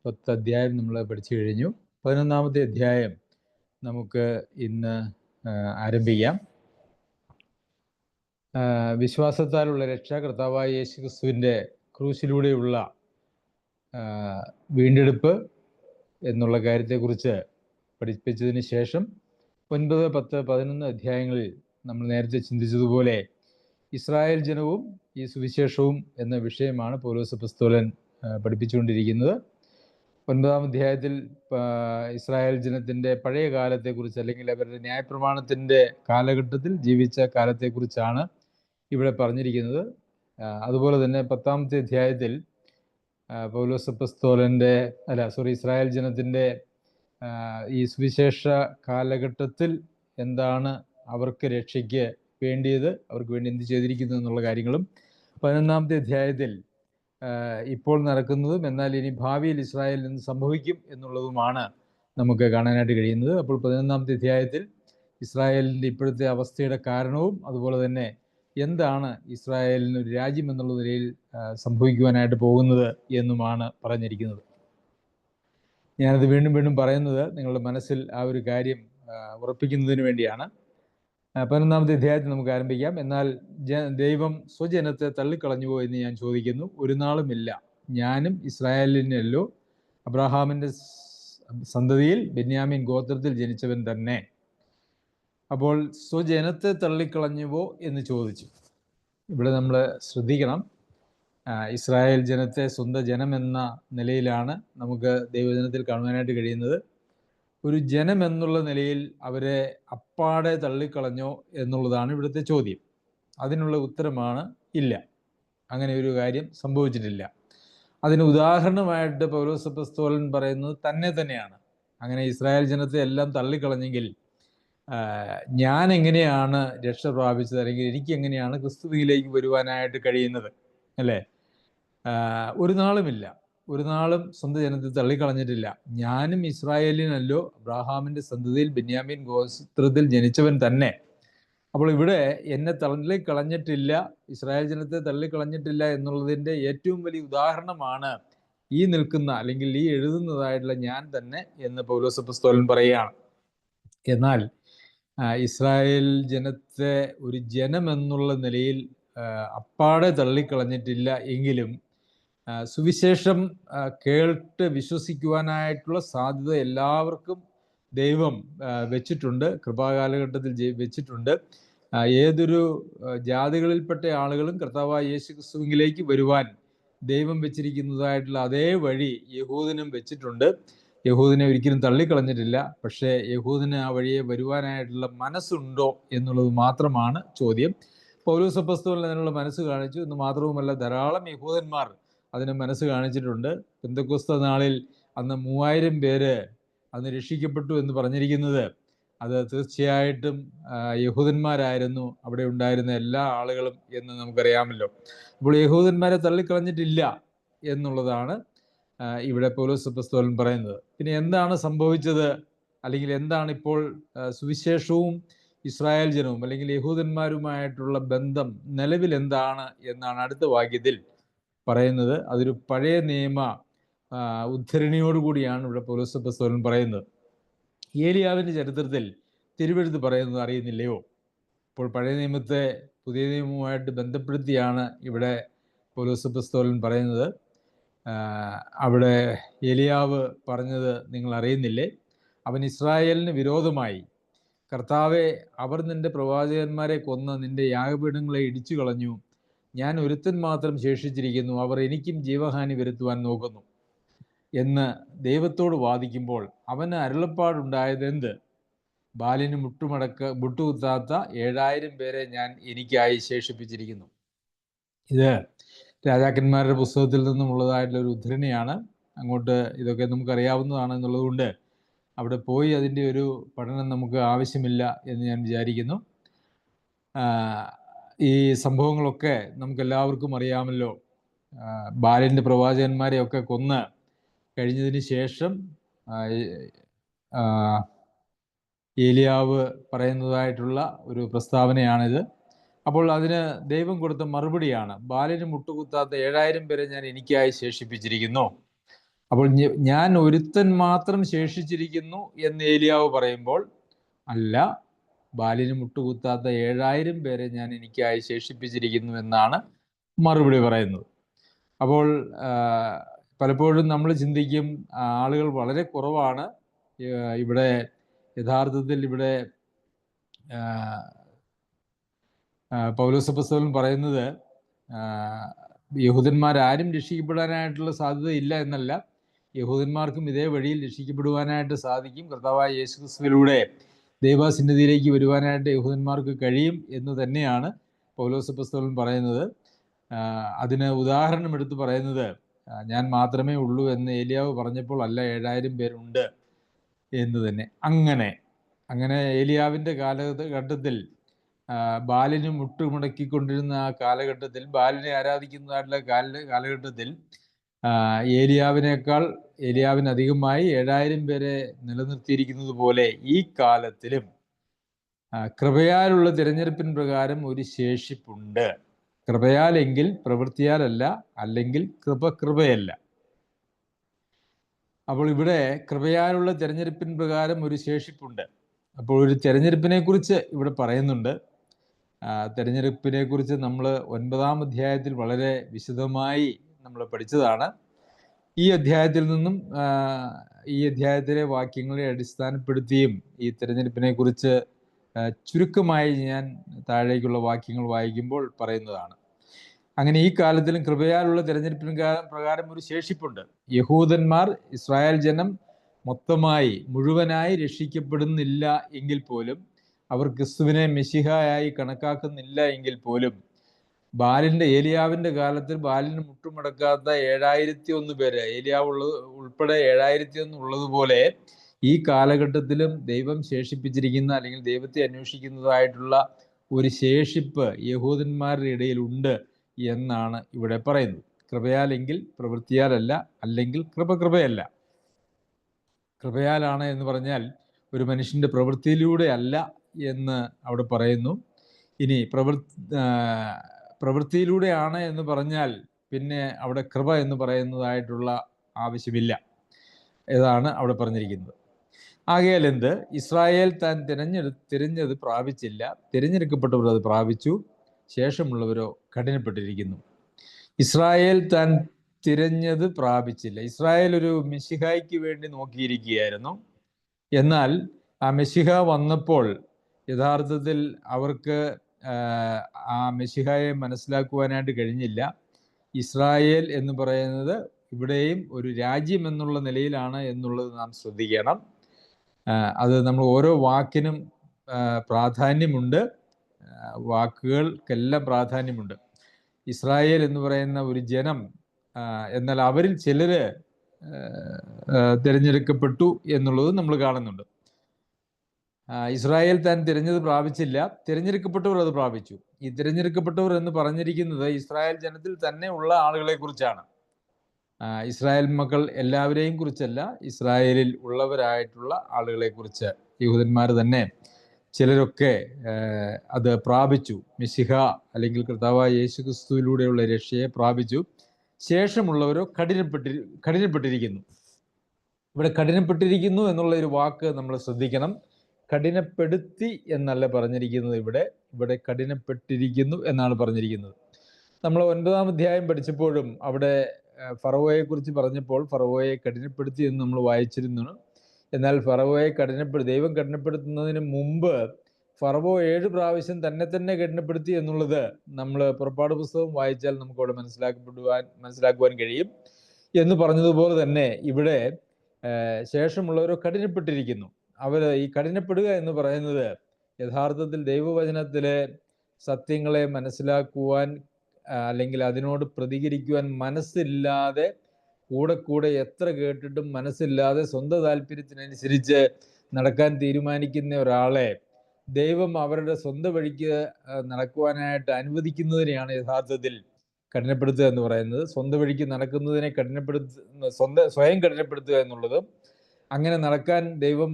10 അധ്യായം നമ്മൾ പഠിച്ചു കഴിഞ്ഞു. 11-ാമത്തെ അധ്യായം നമുക്ക് ഇന്ന് ആരംഭിക്കാം. വിശ്വാസത്താലുള്ള രക്ഷ, കർത്താവായ യേശുക്രിസ്തുവിൻ്റെ ക്രൂശിലൂടെയുള്ള വീണ്ടെടുപ്പ് എന്നുള്ള കാര്യത്തെക്കുറിച്ച് പഠിപ്പിച്ചതിന് ശേഷം 9, 10, 11 അധ്യായങ്ങളിൽ നമ്മൾ നേരത്തെ ചിന്തിച്ചതുപോലെ ഇസ്രായേൽ ജനവും ഈ സുവിശേഷവും എന്ന വിഷയമാണ് പൗലോസ് അപ്പോസ്തലൻ പഠിപ്പിച്ചുകൊണ്ടിരിക്കുന്നത്. 9-ാം അധ്യായത്തിൽ ഇസ്രായേൽ ജനത്തിൻ്റെ പഴയ കാലത്തെക്കുറിച്ച്, അല്ലെങ്കിൽ അവരുടെ ന്യായപ്രമാണത്തിൻ്റെ കാലഘട്ടത്തിൽ ജീവിച്ച കാലത്തെക്കുറിച്ചാണ് ഇവിടെ പറഞ്ഞിരിക്കുന്നത്. അതുപോലെ തന്നെ 10-ാമത്തെ അധ്യായത്തിൽ പൗലോസ് അപ്പോസ്തലൻ്റെ ഇസ്രായേൽ ജനത്തിൻ്റെ ഈ സുവിശേഷ കാലഘട്ടത്തിൽ എന്താണ് അവർക്ക് രക്ഷയ്ക്ക് വേണ്ടിയത്, അവർക്ക് വേണ്ടി എന്ത് ചെയ്തിരിക്കുന്നു എന്നുള്ള കാര്യങ്ങളും 11-ാമത്തെ അധ്യായത്തിൽ ഇപ്പോൾ നടക്കുന്നതും എന്നാൽ ഇനി ഭാവിയിൽ ഇസ്രായേലിൽ എന്ത് സംഭവിക്കും എന്നുള്ളതുമാണ് നമുക്ക് കാണാനായിട്ട് കഴിയുന്നത്. അപ്പോൾ 11-ാമത്തെ അധ്യായത്തിൽ ഇസ്രായേലിൻ്റെ ഇപ്പോഴത്തെ അവസ്ഥയുടെ കാരണവും അതുപോലെ തന്നെ എന്താണ് ഇസ്രായേലിന് ഒരു രാജ്യം എന്നുള്ള നിലയിൽ സംഭവിക്കുവാനായിട്ട് പോകുന്നത് എന്നുമാണ് പറഞ്ഞിരിക്കുന്നത്. ഞാനത് വീണ്ടും വീണ്ടും പറയുന്നത് നിങ്ങളുടെ മനസ്സിൽ ആ ഒരു കാര്യം ഉറപ്പിക്കുന്നതിന് വേണ്ടിയാണ്. 11-ാമത്തെ അധ്യായത്തിൽ നമുക്ക് ആരംഭിക്കാം. എന്നാൽ ദൈവം സ്വജനത്തെ തള്ളിക്കളഞ്ഞുവോ എന്ന് ഞാൻ ചോദിക്കുന്നു. ഒരു നാളുമില്ല. ഞാനും ഇസ്രായേലിനല്ലോ, അബ്രഹാമിൻ്റെ സന്തതിയിൽ ബെന്യാമീൻ ഗോത്രത്തിൽ ജനിച്ചവൻ തന്നെ. അപ്പോൾ സ്വജനത്തെ തള്ളിക്കളഞ്ഞുവോ എന്ന് ചോദിച്ചു. ഇവിടെ നമ്മൾ ശ്രദ്ധിക്കണം, ഇസ്രായേൽ ജനത്തെ സ്വന്തം ജനം എന്ന നിലയിലാണ് നമുക്ക് ദൈവജനത്തിൽ കാണുവാനായിട്ട് കഴിയുന്നത്. ഒരു ജനം എന്നുള്ള നിലയിൽ അവരെ അപ്പാടെ തള്ളിക്കളഞ്ഞോ എന്നുള്ളതാണ് ഇവിടുത്തെ ചോദ്യം. അതിനുള്ള ഉത്തരമാണ് ഇല്ല, അങ്ങനെ ഒരു കാര്യം സംഭവിച്ചിട്ടില്ല. അതിന് ഉദാഹരണമായിട്ട് പൗലോസ് അപ്പോസ്തലൻ പറയുന്നത് തന്നെയാണ്. അങ്ങനെ ഇസ്രായേൽ ജനത്തെ എല്ലാം തള്ളിക്കളഞ്ഞെങ്കിൽ ഞാൻ എങ്ങനെയാണ് രക്ഷ പ്രാപിച്ചത്, അല്ലെങ്കിൽ എനിക്ക് എങ്ങനെയാണ് ക്രിസ്തുവിലേക്ക് വരുവാനായിട്ട് കഴിയുന്നത്, അല്ലേ? ഒരു നാളുമില്ല, ഒരു നാളും സ്വന്തം ജനത്തെ തള്ളിക്കളഞ്ഞിട്ടില്ല. ഞാനും ഇസ്രായേലിനല്ലോ, അബ്രഹാമിൻ്റെ സന്തതിയിൽ ബെന്യാമീൻ ഗോത്രത്തിൽ ജനിച്ചവൻ തന്നെ. അപ്പോൾ ഇവിടെ എന്നെ തള്ളിക്കളഞ്ഞിട്ടില്ല, ഇസ്രായേൽ ജനത്തെ തള്ളിക്കളഞ്ഞിട്ടില്ല എന്നുള്ളതിൻ്റെ ഏറ്റവും വലിയ ഉദാഹരണമാണ് ഈ നിൽക്കുന്ന, അല്ലെങ്കിൽ ഈ എഴുതുന്നതായിട്ടുള്ള ഞാൻ തന്നെ എന്ന് പൗലോസ് അപ്പോസ്തലൻ പറയുകയാണ്. എന്നാൽ ഇസ്രായേൽ ജനത്തെ ഒരു ജനം എന്നുള്ള നിലയിൽ അപ്പാടെ തള്ളിക്കളഞ്ഞിട്ടില്ല എങ്കിലും സുവിശേഷം കേട്ട് വിശ്വസിക്കുവാനായിട്ടുള്ള സാധ്യത എല്ലാവർക്കും ദൈവം വെച്ചിട്ടുണ്ട്, കൃപാകാലഘട്ടത്തിൽ വെച്ചിട്ടുണ്ട്. ഏതൊരു ജാതികളിൽപ്പെട്ട ആളുകളും കർത്താവായ യേശുക്രിസ്തുവിലേക്ക് വരുവാൻ ദൈവം വെച്ചിരിക്കുന്നതായിട്ടുള്ള അതേ വഴി യഹൂദനും വെച്ചിട്ടുണ്ട്. യഹൂദിനെ ഒരിക്കലും തള്ളിക്കളഞ്ഞിട്ടില്ല. പക്ഷേ യഹൂദിന് ആ വഴിയെ വരുവാനായിട്ടുള്ള മനസ്സുണ്ടോ എന്നുള്ളത് മാത്രമാണ് ചോദ്യം. പൗലോസ് അപ്പോസ്തലൻ അതിനുള്ള മനസ്സ് കാണിച്ചു എന്ന് മാത്രവുമല്ല, ധാരാളം യഹൂദന്മാർ അതിന് മനസ്സ് കാണിച്ചിട്ടുണ്ട്. പെന്തക്കോസ്ത നാളിൽ അന്ന് 3000 പേര് അന്ന് രക്ഷിക്കപ്പെട്ടു എന്ന് പറഞ്ഞിരിക്കുന്നത് അത് തീർച്ചയായിട്ടും യഹൂദന്മാരായിരുന്നു, അവിടെ ഉണ്ടായിരുന്ന എല്ലാ ആളുകളും എന്ന് നമുക്കറിയാമല്ലോ. അപ്പോൾ യഹൂദന്മാരെ തള്ളിക്കളഞ്ഞിട്ടില്ല എന്നുള്ളതാണ് ഇവിടെ പൗലോസ് അപ്പോസ്തലൻ പറയുന്നത്. പിന്നെ എന്താണ് സംഭവിച്ചത്, അല്ലെങ്കിൽ എന്താണ് ഇപ്പോൾ സുവിശേഷവും ഇസ്രായേൽ ജനവും അല്ലെങ്കിൽ യഹൂദന്മാരുമായിട്ടുള്ള ബന്ധം നിലവിൽ എന്താണ് എന്നാണ് അടുത്ത വാക്യത്തിൽ പറയുന്നത്. അതൊരു പഴയ നിയമ ഉദ്ധരണിയോടുകൂടിയാണ് ഇവിടെ പൗലോസ് അപ്പോസ്തലൻ പറയുന്നത്. ഏലിയാവിൻ്റെ ചരിത്രത്തിൽ തിരുവെഴുത്ത് പറയുന്നത് അറിയുന്നില്ലയോ? ഇപ്പോൾ പഴയ നിയമത്തെ പുതിയ നിയമവുമായിട്ട് ബന്ധപ്പെടുത്തിയാണ് ഇവിടെ പൗലോസ് അപ്പോസ്തലൻ പറയുന്നത്. അവിടെ ഏലിയാവ് പറഞ്ഞത് നിങ്ങൾ അറിയുന്നില്ലേ? അവൻ ഇസ്രായേലിന് വിരോധമായി, കർത്താവെ, അവർ നിന്റെ പ്രവാചകന്മാരെ കൊന്ന് നിന്റെ യാഗപീഠങ്ങളെ ഇടിച്ചു കളഞ്ഞു, ഞാൻ ഒരുത്തൻ മാത്രം ശേഷിച്ചിരിക്കുന്നു, അവർ എനിക്കും ജീവഹാനി വരുത്തുവാൻ നോക്കുന്നു എന്ന് ദൈവത്തോട് വാദിക്കുമ്പോൾ അവന് അരുളപ്പാടുണ്ടായതെന്ത്? ബാലിന് മുട്ടുകുത്താത്ത 7000 പേരെ ഞാൻ എനിക്കായി ശേഷിപ്പിച്ചിരിക്കുന്നു. ഇത് രാജാക്കന്മാരുടെ പുസ്തകത്തിൽ നിന്നുമുള്ളതായിട്ടുള്ള ഒരു ഉദ്ധരണിയാണ്. അങ്ങോട്ട് ഇതൊക്കെ നമുക്കറിയാവുന്നതാണ് എന്നുള്ളത് കൊണ്ട് അവിടെ പോയി അതിൻ്റെ ഒരു പഠനം നമുക്ക് ആവശ്യമില്ല എന്ന് ഞാൻ വിചാരിക്കുന്നു. ഈ സംഭവങ്ങളൊക്കെ നമുക്കെല്ലാവർക്കും അറിയാമല്ലോ. ബാലിൻ്റെ പ്രവാചകന്മാരെയൊക്കെ കൊന്ന് കഴിഞ്ഞതിന് ശേഷം ഏലിയാവ് പറയുന്നതായിട്ടുള്ള ഒരു പ്രസ്താവനയാണിത്. അപ്പോൾ അതിന് ദൈവം കൊടുത്ത മറുപടിയാണ്, ബാലിന് മുട്ടുകുത്താത്ത 7000 പേരെ ഞാൻ എനിക്കായി ശേഷിപ്പിച്ചിരിക്കുന്നു. അപ്പോൾ ഞാൻ ഒരുത്തൻ മാത്രം ശേഷിച്ചിരിക്കുന്നു എന്ന് ഏലിയാവ് പറയുമ്പോൾ, അല്ല, ബാലിന് മുട്ടുകുത്താത്ത 7000 പേരെ ഞാൻ എനിക്കായി ശേഷിപ്പിച്ചിരിക്കുന്നു എന്നാണ് മറുപടി പറയുന്നത്. അപ്പോൾ പലപ്പോഴും നമ്മൾ ചിന്തിക്കും ആളുകൾ വളരെ കുറവാണ്. ഇവിടെ യഥാർത്ഥത്തിൽ ഇവിടെ പൗലോസ് അപ്പോസ്തലൻ പറയുന്നത് യഹൂദന്മാരാരും രക്ഷിക്കപ്പെടാനായിട്ടുള്ള സാധ്യതയില്ല എന്നല്ല, യഹൂദന്മാർക്കും ഇതേ വഴിയിൽ രക്ഷിക്കപ്പെടുവാനായിട്ട് സാധിക്കും. കർത്താവായ യേശുക്രിസ്തുവിലൂടെ ദൈവസന്നിധിയിലേക്ക് വരുവാനായിട്ട് യഹൂദന്മാർക്ക് കഴിയും എന്ന് തന്നെയാണ് പൗലോസ് അപ്പോസ്തലൻ പറയുന്നത്. അതിന് ഉദാഹരണം എടുത്ത് പറയുന്നത്, ഞാൻ മാത്രമേ ഉള്ളൂ എന്ന് ഏലിയാവ് പറഞ്ഞപ്പോൾ അല്ല, 7000 പേരുണ്ട് എന്ന് തന്നെ. അങ്ങനെ ഏലിയാവിൻ്റെ കാലഘട്ടത്തിൽ ബാലിന് മുട്ടുമുടക്കിക്കൊണ്ടിരുന്ന ആ കാലഘട്ടത്തിൽ, ബാലിനെ ആരാധിക്കുന്നതായിട്ടുള്ള കാലഘട്ടത്തിൽ ഏലിയാവിനധികമായി 7000 പേരെ നിലനിർത്തിയിരിക്കുന്നത് പോലെ ഈ കാലത്തിലും കൃപയാലുള്ള തിരഞ്ഞെടുപ്പിൻ പ്രകാരം ഒരു ശേഷിപ്പുണ്ട്. കൃപയാലെങ്കിൽ പ്രവൃത്തിയാലല്ല, അല്ലെങ്കിൽ കൃപയല്ല. അപ്പോൾ ഇവിടെ കൃപയാലുള്ള തിരഞ്ഞെടുപ്പിൻ പ്രകാരം ഒരു ശേഷിപ്പുണ്ട്. അപ്പോൾ ഒരു തിരഞ്ഞെടുപ്പിനെ കുറിച്ച് ഇവിടെ പറയുന്നുണ്ട്. തിരഞ്ഞെടുപ്പിനെ കുറിച്ച് നമ്മൾ 9-ാം അധ്യായത്തിൽ വളരെ വിശദമായി നമ്മൾ പഠിച്ചതാണ്. ഈ അധ്യായത്തിൽ നിന്നും ഈ അധ്യായത്തിലെ വാക്യങ്ങളെ അടിസ്ഥാനപ്പെടുത്തിയും ഈ തിരഞ്ഞെടുപ്പിനെ കുറിച്ച് ചുരുക്കമായി ഞാൻ താഴേക്കുള്ള വാക്യങ്ങൾ വായിക്കുമ്പോൾ പറയുന്നതാണ്. അങ്ങനെ ഈ കാലത്തിലും കൃപയാലുള്ള തിരഞ്ഞെടുപ്പിന് പ്രകാരം ഒരു ശേഷിപ്പുണ്ട്. യഹൂദന്മാർ, ഇസ്രായേൽ ജനം മുഴുവനായി രക്ഷിക്കപ്പെടുന്നില്ല എങ്കിൽ പോലും, അവർ ക്രിസ്തുവിനെ മെശിഹയായി കണക്കാക്കുന്നില്ല എങ്കിൽ പോലും, ഏലിയാവിന്റെ കാലത്തിൽ ബാലിന് മുട്ടുമടക്കാത്ത 7001 പേര്, ഏലിയാവ് ഉൾപ്പെടെ 7001 ഉള്ളതുപോലെ ഈ കാലഘട്ടത്തിലും ദൈവം ശേഷിപ്പിച്ചിരിക്കുന്ന, അല്ലെങ്കിൽ ദൈവത്തെ അന്വേഷിക്കുന്നതായിട്ടുള്ള ഒരു ശേഷിപ്പ് യഹൂദന്മാരുടെ ഇടയിൽ ഉണ്ട് എന്നാണ് ഇവിടെ പറയുന്നത്. കൃപയാലെങ്കിൽ പ്രവൃത്തിയാലല്ല, അല്ലെങ്കിൽ കൃപയല്ല. കൃപയാലാണ് എന്ന് പറഞ്ഞാൽ ഒരു മനുഷ്യന്റെ പ്രവൃത്തിയിലൂടെ അല്ല എന്ന് അവിടെ പറയുന്നു. ഇനി പ്രവൃത്തിയിലൂടെയാണ് എന്ന് പറഞ്ഞാൽ പിന്നെ അവിടെ കൃപ എന്ന് പറയുന്നതായിട്ടുള്ള ആവശ്യമില്ല. ഇതാണ് അവിടെ പറഞ്ഞിരിക്കുന്നത്. ആകയാൽ എന്ത്? ഇസ്രായേൽ താൻ തിരഞ്ഞത് പ്രാപിച്ചില്ല, തിരഞ്ഞെടുക്കപ്പെട്ടവർ അത് പ്രാപിച്ചു, ശേഷമുള്ളവരോ കഠിനപ്പെട്ടിരിക്കുന്നു. ഇസ്രായേൽ താൻ തിരഞ്ഞത് പ്രാപിച്ചില്ല. ഇസ്രായേൽ ഒരു മെശിഹായ്ക്ക് വേണ്ടി നോക്കിയിരിക്കുകയായിരുന്നു. എന്നാൽ ആ മെശിഹ വന്നപ്പോൾ യഥാർത്ഥത്തിൽ അവർക്ക് ആ മെശിഹായെ മനസ്സിലാക്കുവാനായിട്ട് കഴിഞ്ഞില്ല. ഇസ്രായേൽ എന്ന് പറയുന്നത് ഇവിടെയും ഒരു രാജ്യം എന്നുള്ള നിലയിലാണ് എന്നുള്ളത് നാം ശ്രദ്ധിക്കണം. അത് നമ്മൾ ഓരോ വാക്കിനും പ്രാധാന്യമുണ്ട്, വാക്കുകൾക്കെല്ലാം പ്രാധാന്യമുണ്ട്. ഇസ്രായേൽ എന്ന് പറയുന്ന ഒരു ജനം, എന്നാൽ അവരിൽ ചിലര് തിരഞ്ഞെടുക്കപ്പെട്ടു എന്നുള്ളത് നമ്മൾ കാണുന്നുണ്ട്. ഇസ്രായേൽ താൻ തിരഞ്ഞത് പ്രാപിച്ചില്ല, തിരഞ്ഞെടുക്കപ്പെട്ടവർ അത് പ്രാപിച്ചു. ഈ തിരഞ്ഞെടുക്കപ്പെട്ടവർ എന്ന് പറഞ്ഞിരിക്കുന്നത് ഇസ്രായേൽ ജനത്തിൽ തന്നെ ഉള്ള ആളുകളെ കുറിച്ചാണ്. ഇസ്രായേൽ മക്കൾ എല്ലാവരെയും കുറിച്ചല്ല, ഇസ്രായേലിൽ ഉള്ളവരായിട്ടുള്ള ആളുകളെ കുറിച്ച്. യഹൂദന്മാർ തന്നെ ചിലരൊക്കെ അത് പ്രാപിച്ചു. മെശിഹ അല്ലെങ്കിൽ കർത്താവായ യേശുക്രിസ്തുവിലൂടെയുള്ള രക്ഷയെ പ്രാപിച്ചു. ശേഷമുള്ളവരോ കഠിനപ്പെട്ടിരിക്കുന്നു. ഇവിടെ കഠിനപ്പെട്ടിരിക്കുന്നു എന്നുള്ള ഒരു വാക്ക് നമ്മൾ ശ്രദ്ധിക്കണം. കഠിനപ്പെടുത്തി എന്നല്ല പറഞ്ഞിരിക്കുന്നത്, ഇവിടെ കഠിനപ്പെട്ടിരിക്കുന്നു എന്നാണ് പറഞ്ഞിരിക്കുന്നത്. നമ്മൾ 9-ാം അധ്യായം പഠിച്ചപ്പോഴും അവിടെ ഫറവോയെ കുറിച്ച് പറഞ്ഞപ്പോൾ ഫറവോയെ കഠിനപ്പെടുത്തി എന്ന് നമ്മൾ വായിച്ചിരുന്നു. എന്നാൽ ഫറവോയെ ദൈവം കഠിനപ്പെടുത്തുന്നതിന് മുമ്പ് ഫറവോ 7 പ്രാവശ്യം തന്നെ കഠിനപ്പെടുത്തി എന്നുള്ളത് നമ്മൾ പുറപ്പാട് പുസ്തകം വായിച്ചാൽ നമുക്ക് അവിടെ മനസ്സിലാക്കുവാൻ കഴിയും. എന്ന് പറഞ്ഞതുപോലെ തന്നെ ഇവിടെ ശേഷമുള്ളവരോ കഠിനപ്പെട്ടിരിക്കുന്നു. ഈ കഠിനപ്പെടുക എന്ന് പറയുന്നത് യഥാർത്ഥത്തിൽ ദൈവവചനത്തിലെ സത്യങ്ങളെ മനസ്സിലാക്കുവാൻ അല്ലെങ്കിൽ അതിനോട് പ്രതികരിക്കുവാൻ മനസ്സില്ലാതെ, കൂടെ എത്ര കേട്ടിട്ടും മനസ്സില്ലാതെ സ്വന്തം താല്പര്യത്തിനനുസരിച്ച് നടക്കാൻ തീരുമാനിക്കുന്ന ഒരാളെ ദൈവം അവരുടെ സ്വന്തം വഴിക്ക് നടക്കുവാനായിട്ട് അനുവദിക്കുന്നതിനെയാണ് യഥാർത്ഥത്തിൽ കഠിനപ്പെടുത്തുക എന്ന് പറയുന്നത്. സ്വന്തം വഴിക്ക് നടക്കുന്നതിനെ സ്വയം കഠിനപ്പെടുത്തുക എന്നുള്ളതും, അങ്ങനെ നടക്കാൻ ദൈവം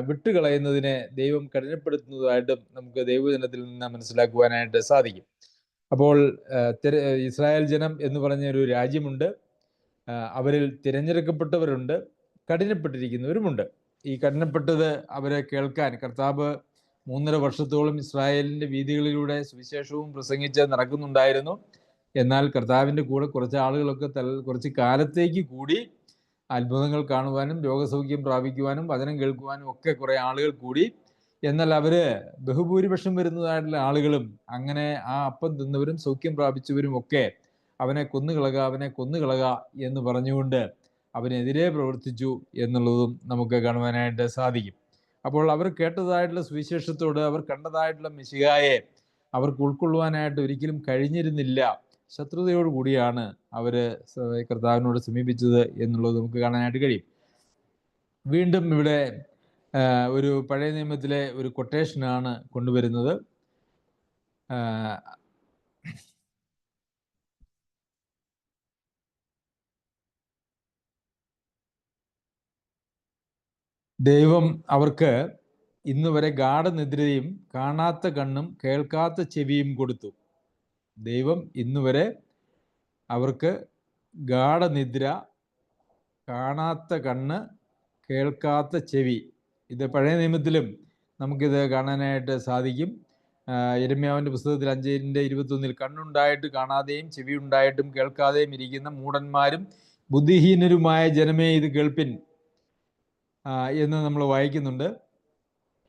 വിട്ടുകളയുന്നതിനെ ദൈവം കഠിനപ്പെടുത്തുന്നതായിട്ടും നമുക്ക് ദൈവജനത്തിൽ നിന്ന് മനസ്സിലാക്കുവാനായിട്ട് സാധിക്കും. അപ്പോൾ ഇസ്രായേൽ ജനം എന്ന് പറഞ്ഞ ഒരു രാജ്യമുണ്ട്. അവരിൽ തിരഞ്ഞെടുക്കപ്പെട്ടവരുണ്ട്, കഠിനപ്പെട്ടിരിക്കുന്നവരുമുണ്ട്. ഈ കഠിനപ്പെട്ടത് അവരെ കേൾക്കാൻ കർത്താവ് 3.5 വർഷത്തോളം ഇസ്രായേലിൻ്റെ വീഥികളിലൂടെ സുവിശേഷവും പ്രസംഗിച്ച് നടക്കുന്നുണ്ടായിരുന്നു. എന്നാൽ കർത്താവിൻ്റെ കൂടെ കുറച്ച് ആളുകളൊക്കെ കുറച്ച് കാലത്തേക്ക് കൂടി അത്ഭുതങ്ങൾ കാണുവാനും രോഗസൗഖ്യം പ്രാപിക്കുവാനും വചനം കേൾക്കുവാനും ഒക്കെ കുറേ ആളുകൾ കൂടി. എന്നാൽ അവർ ബഹുഭൂരിപക്ഷം വരുന്നതായിട്ടുള്ള ആളുകളും അങ്ങനെ ആ അപ്പം തിന്നവരും സൗഖ്യം പ്രാപിച്ചവരും ഒക്കെ അവനെ കൊന്നുകളക എന്ന് പറഞ്ഞുകൊണ്ട് അവനെതിരെ പ്രവർത്തിച്ചു എന്നുള്ളതും നമുക്ക് കാണുവാനായിട്ട് സാധിക്കും. അപ്പോൾ അവർ കേട്ടതായിട്ടുള്ള സുവിശേഷത്തോട്, അവർ കണ്ടതായിട്ടുള്ള മെശിഹായെ അവർക്ക് ഉൾക്കൊള്ളുവാനായിട്ട് ഒരിക്കലും കഴിഞ്ഞിരുന്നില്ല. ശത്രുതയോട് കൂടിയാണ് അവർ കർത്താവിനോട് സമീപിച്ചത് എന്നുള്ളത് നമുക്ക് കാണാനായിട്ട് കഴിയും. വീണ്ടും ഇവിടെ ഒരു പഴയ നിയമത്തിലെ ഒരു കൊട്ടേഷനാണ് കൊണ്ടുവരുന്നത്. ദൈവം അവർക്ക് ഇന്ന് വരെ ഗാഠനിദ്രയും കാണാത്ത കണ്ണും കേൾക്കാത്ത ചെവിയും കൊടുത്തു. ദൈവം ഇന്ന് വരെ അവർക്ക് ഗാഠനിദ്ര, കാണാത്ത കണ്ണ്, കേൾക്കാത്ത ചെവി, ഇത് പഴയ നിയമത്തിലും നമുക്കിത് കാണാനായിട്ട് സാധിക്കും. യിരെമ്യാവിൻ്റെ പുസ്തകത്തിൽ 5:21 കണ്ണുണ്ടായിട്ട് കാണാതെയും ചെവി ഉണ്ടായിട്ടും കേൾക്കാതെയും ഇരിക്കുന്ന മൂഢന്മാരും ബുദ്ധിഹീനരുമായ ജനമേ ഇത് കേൾപ്പിൻ എന്ന് നമ്മൾ വായിക്കുന്നുണ്ട്.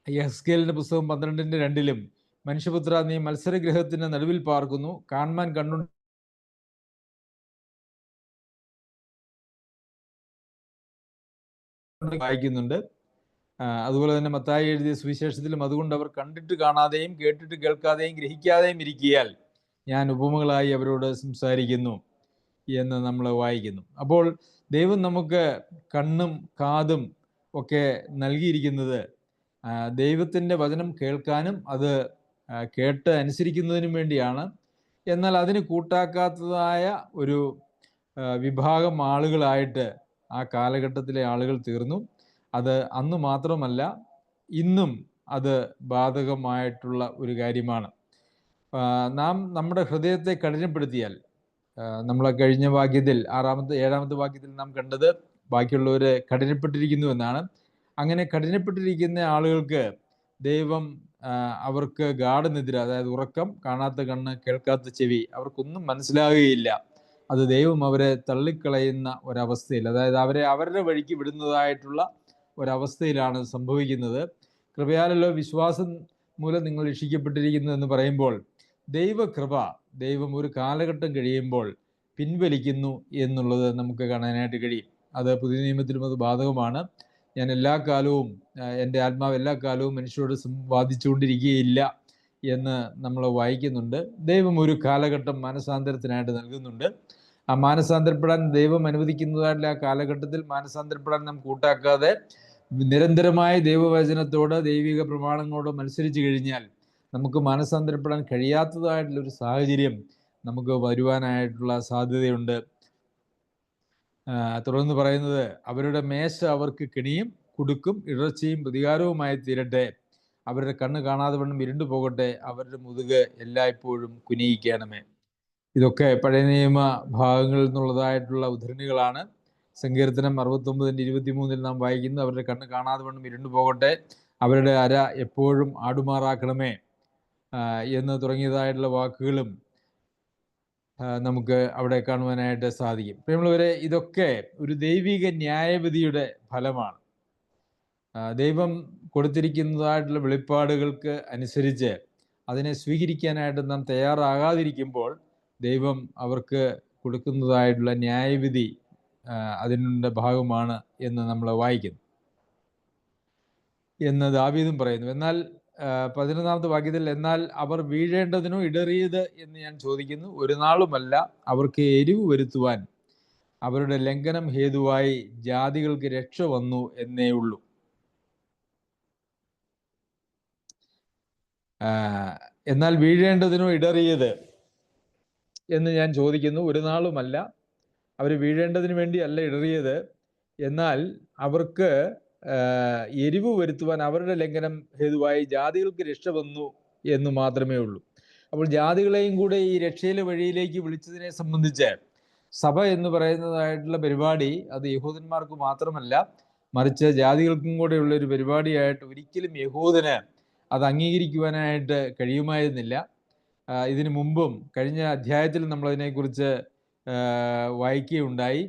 യെഹെസ്കേലിൻ്റെ പുസ്തകം 12:2 മനുഷ്യപുത്ര നീ മത്സരഗ്രഹത്തിൻ്റെ നടുവിൽ പാർക്കുന്നു, കാണുവാൻ കണ്ണുണ്ട് വായിക്കുന്നുണ്ട്. അതുപോലെ തന്നെ മത്തായി എഴുതിയ സുവിശേഷത്തിലും അതുകൊണ്ട് അവർ കണ്ടിട്ട് കാണാതെയും കേട്ടിട്ട് കേൾക്കാതെയും ഗ്രഹിക്കാതെയും ഇരിക്കിയാൽ ഞാൻ ഉപമകളായി അവരോട് സംസാരിക്കുന്നു എന്ന് നമ്മൾ വായിക്കുന്നു. അപ്പോൾ ദൈവം നമുക്ക് കണ്ണും കാതും ഒക്കെ നൽകിയിരിക്കുന്നത് ദൈവത്തിൻ്റെ വചനം കേൾക്കാനും അത് കേട്ട് അനുസരിക്കുന്നതിനും വേണ്ടിയാണ്. എന്നാൽ അതിന് കൂട്ടാക്കാത്തതായ ഒരു വിഭാഗം ആളുകളായിട്ട് ആ കാലഘട്ടത്തിലെ ആളുകൾ തീർന്നു. അത് അന്ന് മാത്രമല്ല, ഇന്നും അത് ബാധകമായിട്ടുള്ള ഒരു കാര്യമാണ്. നാം നമ്മുടെ ഹൃദയത്തെ കഠിനപ്പെടുത്തിയാൽ, നമ്മളെ കഴിഞ്ഞ വാക്യത്തിൽ 7ാമത്തെ വാക്യത്തിൽ നാം കണ്ടത് ബാക്കിയുള്ളവർ കഠിനപ്പെട്ടിരിക്കുന്നു എന്നാണ്. അങ്ങനെ കഠിനപ്പെട്ടിരിക്കുന്ന ആളുകൾക്ക് ദൈവം അവർക്ക് ഗാഠനിദ്ര, അതായത് ഉറക്കം, കാണാത്ത കണ്ണ്, കേൾക്കാത്ത ചെവി, അവർക്കൊന്നും മനസ്സിലാകുകയില്ല. അത് ദൈവം അവരെ തള്ളിക്കളയുന്ന ഒരവസ്ഥയിൽ, അതായത് അവരെ അവരുടെ വഴിക്ക് വിടുന്നതായിട്ടുള്ള ഒരവസ്ഥയിലാണ് സംഭവിക്കുന്നത്. കൃപയാലല്ലോ വിശ്വാസം മൂലം നിങ്ങൾ രക്ഷിക്കപ്പെട്ടിരിക്കുന്നു എന്ന് പറയുമ്പോൾ ദൈവകൃപ ദൈവം ഒരു കാലഘട്ടം കഴിയുമ്പോൾ പിൻവലിക്കുന്നു എന്നുള്ളത് നമുക്ക് കാണാനായിട്ട് കഴിയും. അത് പുതിയ നിയമത്തിലും അത് ബാധകമാണ്. ഞാൻ എല്ലാ കാലവും, എൻ്റെ ആത്മാവ് എല്ലാ കാലവും മനുഷ്യരോട് വാദിച്ചുകൊണ്ടിരിക്കുകയില്ല എന്ന് നമ്മൾ വായിക്കുന്നുണ്ട്. ദൈവം ഒരു കാലഘട്ടം മാനസാന്തരത്തിനായിട്ട് നൽകുന്നുണ്ട്. ആ മാനസാന്തരപ്പെടാൻ ദൈവം അനുവദിക്കുന്നതായിട്ടുള്ള ആ കാലഘട്ടത്തിൽ മാനസാന്തരപ്പെടാൻ നാം കൂട്ടാക്കാതെ നിരന്തരമായ ദൈവവചനത്തോട്, ദൈവിക പ്രമാണങ്ങളോട് മത്സരിച്ചു കഴിഞ്ഞാൽ നമുക്ക് മാനസാന്തരപ്പെടാൻ കഴിയാത്തതായിട്ടുള്ളൊരു സാഹചര്യം നമുക്ക് വരുവാനായിട്ടുള്ള സാധ്യതയുണ്ട്. തുടർന്ന് പറയുന്നത്, അവരുടെ മേശ അവർക്ക് കെണിയും കുടുക്കും ഇടർച്ചയും പ്രതികാരവുമായി തീരട്ടെ, അവരുടെ കണ്ണ് കാണാതെ വണ്ണം ഇരുണ്ടു പോകട്ടെ, അവരുടെ മുതുക് എല്ലായ്പ്പോഴും കുനിയിക്കണമേ. ഇതൊക്കെ പഴയ നിയമ ഭാഗങ്ങളിൽ നിന്നുള്ളതായിട്ടുള്ള ഉദ്ധരണികളാണ്. സങ്കീർത്തനം 69:23 നാം വായിക്കുന്നു, അവരുടെ കണ്ണ് കാണാതെ വണ്ണം ഇരുണ്ടു പോകട്ടെ, അവരുടെ അര എപ്പോഴും ആടുമാറാക്കണമേ എന്ന് തുടങ്ങിയതായിട്ടുള്ള വാക്കുകളും നമുക്ക് അവിടെ കാണുവാനായിട്ട് സാധിക്കും. പ്രിയമുള്ളവരെ, ഇതൊക്കെ ഒരു ദൈവിക ന്യായവിധിയുടെ ഫലമാണ്. ദൈവം കൊടുത്തിരിക്കുന്നതായിട്ടുള്ള വെളിപ്പാടുകൾക്ക് അനുസരിച്ച് അതിനെ സ്വീകരിക്കാനായിട്ട് നാം തയ്യാറാകാതിരിക്കുമ്പോൾ ദൈവം അവർക്ക് കൊടുക്കുന്നതായിട്ടുള്ള ന്യായവിധി അതിൻ്റെ ഭാഗമാണ് എന്ന് നമ്മൾ വായിക്കുന്നു എന്ന് ദാവീദും പറയുന്നു. എന്നാൽ 11ാമത്തെ വാക്യത്തിൽ, എന്നാൽ അവർ വീഴേണ്ടതിനോ ഇടറിയത് എന്ന് ഞാൻ ചോദിക്കുന്നു, ഒരു നാളുമല്ല, അവർക്ക് എരിവ് വരുത്തുവാൻ അവരുടെ ലംഘനം ഹേതുവായി ജാതികൾക്ക് രക്ഷ വന്നു എന്നേ ഉള്ളൂ. എന്നാൽ വീഴേണ്ടതിനോ ഇടറിയത് എന്ന് ഞാൻ ചോദിക്കുന്നു, ഒരു നാളുമല്ല, അവർ വീഴേണ്ടതിന് വേണ്ടി അല്ല ഇടറിയത്, എന്നാൽ അവർക്ക് എരിവ് വരുത്തുവാൻ അവരുടെ ലംഘനം ഹേതുവായി ജാതികൾക്ക് രക്ഷ വന്നു എന്ന് മാത്രമേ ഉള്ളൂ. അപ്പോൾ ജാതികളെയും കൂടെ ഈ രക്ഷയിലെ വഴിയിലേക്ക് വിളിച്ചതിനെ സംബന്ധിച്ച് സഭ എന്ന് പറയുന്നതായിട്ടുള്ള പരിപാടി അത് യഹൂദന്മാർക്ക് മാത്രമല്ല, മറിച്ച് ജാതികൾക്കും കൂടെയുള്ള ഒരു പരിപാടിയായിട്ട് ഒരിക്കലും യഹൂദന് അത് അംഗീകരിക്കുവാനായിട്ട് കഴിയുമായിരുന്നില്ല. ഇതിനു മുമ്പും കഴിഞ്ഞ അധ്യായത്തിൽ നമ്മൾ അതിനെക്കുറിച്ച് വായിക്കുകയുണ്ടായി.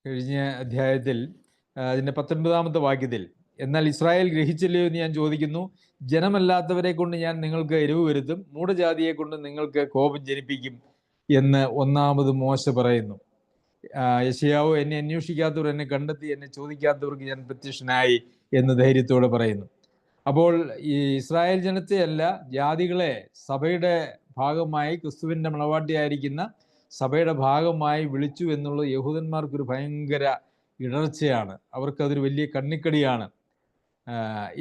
കഴിഞ്ഞ അധ്യായത്തിൽ അതിൻ്റെ 19-ാമത്തെ വാക്യത്തിൽ, എന്നാൽ ഇസ്രായേൽ ഗ്രഹിച്ചില്ലയോ എന്ന് ഞാൻ ചോദിക്കുന്നു, ജനമല്ലാത്തവരെ കൊണ്ട് ഞാൻ നിങ്ങൾക്ക് എരിവ് വരുത്തും, മൂഢജാതിയെ കൊണ്ട് നിങ്ങൾക്ക് കോപം ജനിപ്പിക്കും എന്ന് ഒന്നാമത് മോശ പറയുന്നു. യെശയ്യാവ്, എന്നെ അന്വേഷിക്കാത്തവർ എന്നെ കണ്ടെത്തി, എന്നെ ചോദിക്കാത്തവർക്ക് ഞാൻ പ്രത്യക്ഷനായി എന്ന് ധൈര്യത്തോടെ പറയുന്നു. അപ്പോൾ ഈ ഇസ്രായേൽ ജനത്തെയല്ല, ജാതികളെ സഭയുടെ ഭാഗമായി, ക്രിസ്തുവിൻ്റെ മണവാട്ടിയായിരിക്കുന്ന സഭയുടെ ഭാഗമായി വിളിച്ചു എന്നുള്ളത് യഹൂദന്മാർക്കൊരു ഭയങ്കര ഇടർച്ചയാണ്, അവർക്കതൊരു വലിയ കണ്ണിക്കടിയാണ്